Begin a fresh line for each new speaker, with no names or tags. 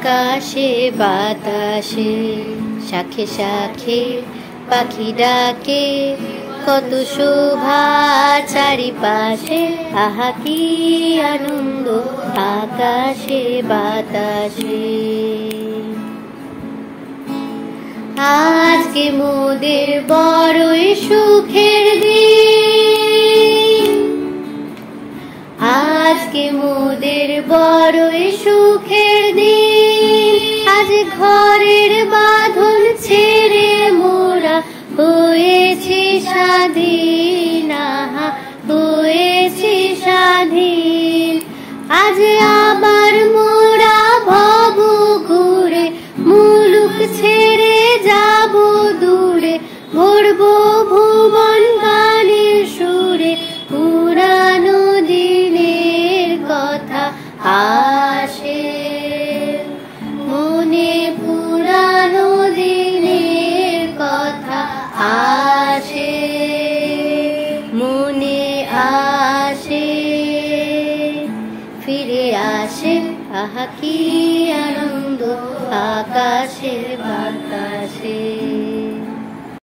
আকাশে বাতাসে শাখে শাখে পাখি ডাকে, কত শোভা চারিপাশে, আহা কি আনন্দ আকাশে বাতাসে। আজকে মোদের বড়ই সুখের দিন, আজকে মোদের বড়ই সুখের দিন। আজ ঘরের বাঁধন ছেড়ে মোরা হয়েছি স্বাধীন, আহা হয়েছি স্বাধীন। আজ আবার মোরা ভব ঘুরে মুলুক ছেড়ে যাব দূরে, ভরব ভুবন গানের সুরে, পুরানো দিনের কথা আসে মনে, পুরানো দিনের কথা আসে মনে, আসে ফিরে আসে, আহা কি আনন্দ আকাশের বাতাসে।